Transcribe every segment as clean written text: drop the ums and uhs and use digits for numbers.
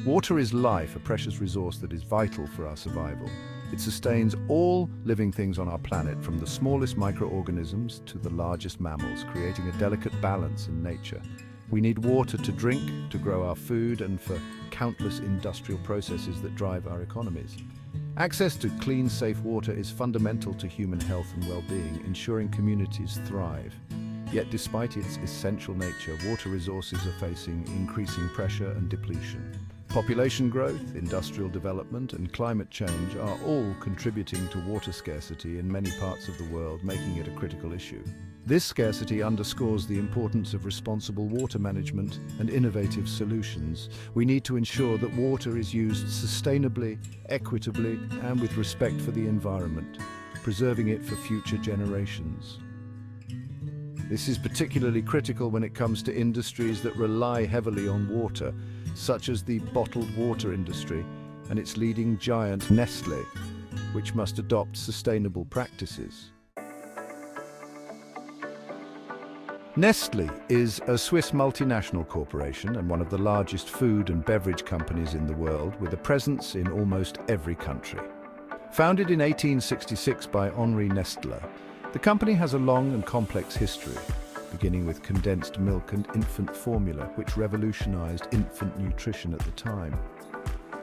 Water is life, a precious resource that is vital for our survival. It sustains all living things on our planet, from the smallest microorganisms to the largest mammals, creating a delicate balance in nature. We need water to drink, to grow our food, and for countless industrial processes that drive our economies. Access to clean, safe water is fundamental to human health and well-being, ensuring communities thrive. Yet despite its essential nature, water resources are facing increasing pressure and depletion. Population growth, industrial development, and climate change are all contributing to water scarcity in many parts of the world, making it a critical issue. This scarcity underscores the importance of responsible water management and innovative solutions. We need to ensure that water is used sustainably, equitably, and with respect for the environment, preserving it for future generations. This is particularly critical when it comes to industries that rely heavily on water, such as the bottled water industry and its leading giant Nestlé, which must adopt sustainable practices. Nestlé is a Swiss multinational corporation and one of the largest food and beverage companies in the world, with a presence in almost every country. Founded in 1866 by Henri Nestlé, the company has a long and complex history, beginning with condensed milk and infant formula, which revolutionized infant nutrition at the time.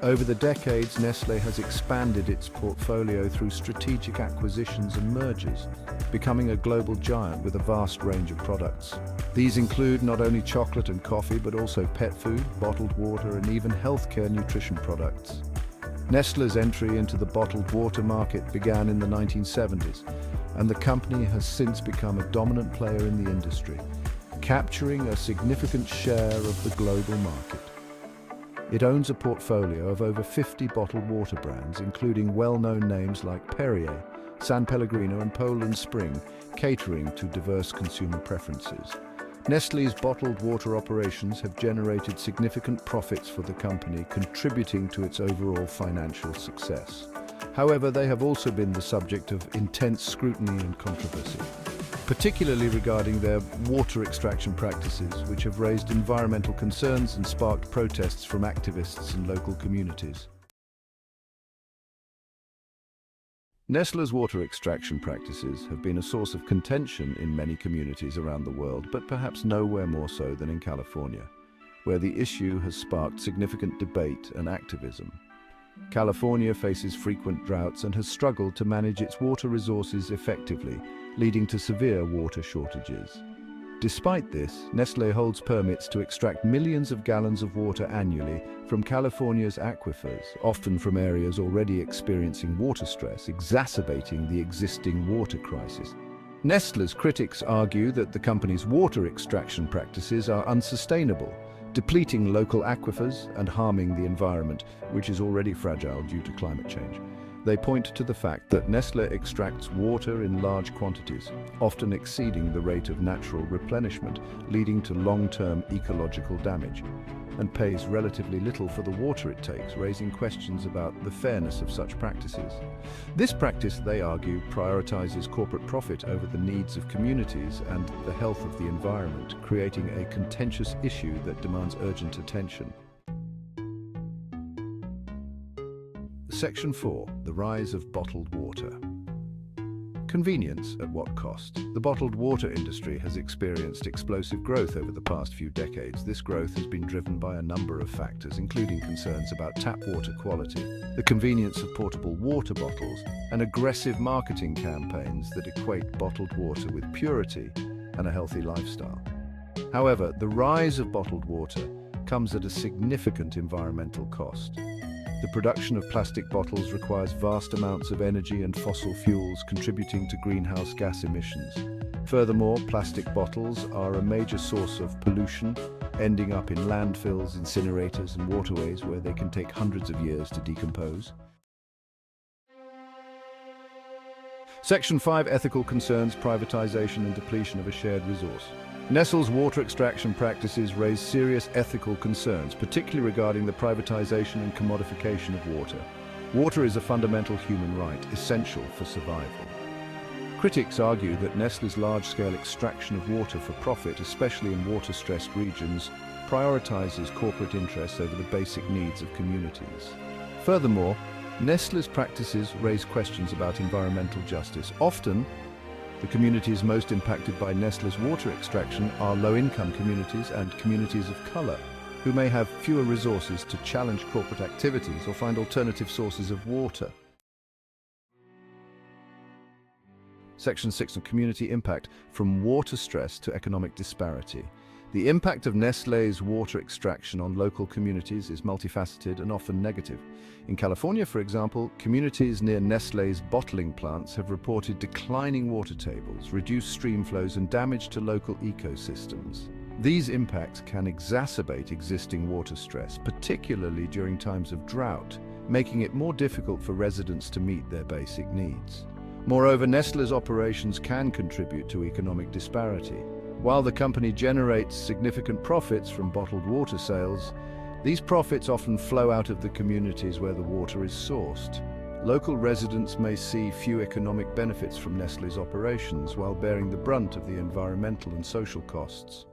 Over the decades, Nestlé has expanded its portfolio through strategic acquisitions and mergers, becoming a global giant with a vast range of products. These include not only chocolate and coffee, but also pet food, bottled water, and even healthcare nutrition products. Nestlé's entry into the bottled water market began in the 1970s, and the company has since become a dominant player in the industry, capturing a significant share of the global market. It owns a portfolio of over 50 bottled water brands, including well-known names like Perrier, San Pellegrino, and Poland Spring, catering to diverse consumer preferences. Nestlé's bottled water operations have generated significant profits for the company, contributing to its overall financial success. However, they have also been the subject of intense scrutiny and controversy, particularly regarding their water extraction practices, which have raised environmental concerns and sparked protests from activists and local communities. Nestlé's water extraction practices have been a source of contention in many communities around the world, but perhaps nowhere more so than in California, where the issue has sparked significant debate and activism. California faces frequent droughts and has struggled to manage its water resources effectively, leading to severe water shortages. Despite this, Nestlé holds permits to extract millions of gallons of water annually from California's aquifers, often from areas already experiencing water stress, exacerbating the existing water crisis. Nestlé's critics argue that the company's water extraction practices are unsustainable, depleting local aquifers and harming the environment, which is already fragile due to climate change. They point to the fact that Nestlé extracts water in large quantities, often exceeding the rate of natural replenishment, leading to long-term ecological damage, and pays relatively little for the water it takes, raising questions about the fairness of such practices. This practice, they argue, prioritizes corporate profit over the needs of communities and the health of the environment, creating a contentious issue that demands urgent attention. Section 4. The rise of bottled water. Convenience at what cost? The bottled water industry has experienced explosive growth over the past few decades. This growth has been driven by a number of factors, including concerns about tap water quality, the convenience of portable water bottles, and aggressive marketing campaigns that equate bottled water with purity and a healthy lifestyle. However, the rise of bottled water comes at a significant environmental cost. The production of plastic bottles requires vast amounts of energy and fossil fuels, contributing to greenhouse gas emissions. Furthermore, plastic bottles are a major source of pollution, ending up in landfills, incinerators, and waterways where they can take hundreds of years to decompose. Section 5. Ethical concerns, privatization and depletion of a shared resource. Nestlé's water extraction practices raise serious ethical concerns, particularly regarding the privatization and commodification of water. Water is a fundamental human right, essential for survival. Critics argue that Nestlé's large-scale extraction of water for profit, especially in water-stressed regions, prioritizes corporate interests over the basic needs of communities. Furthermore, Nestlé's practices raise questions about environmental justice. Often, the communities most impacted by Nestlé's water extraction are low-income communities and communities of color, who may have fewer resources to challenge corporate activities or find alternative sources of water. Section 6 of Community Impact: From water stress to economic disparity. The impact of Nestlé's water extraction on local communities is multifaceted and often negative. In California, for example, communities near Nestlé's bottling plants have reported declining water tables, reduced stream flows, and damage to local ecosystems. These impacts can exacerbate existing water stress, particularly during times of drought, making it more difficult for residents to meet their basic needs. Moreover, Nestlé's operations can contribute to economic disparity. While the company generates significant profits from bottled water sales, these profits often flow out of the communities where the water is sourced. Local residents may see few economic benefits from Nestlé's operations while bearing the brunt of the environmental and social costs.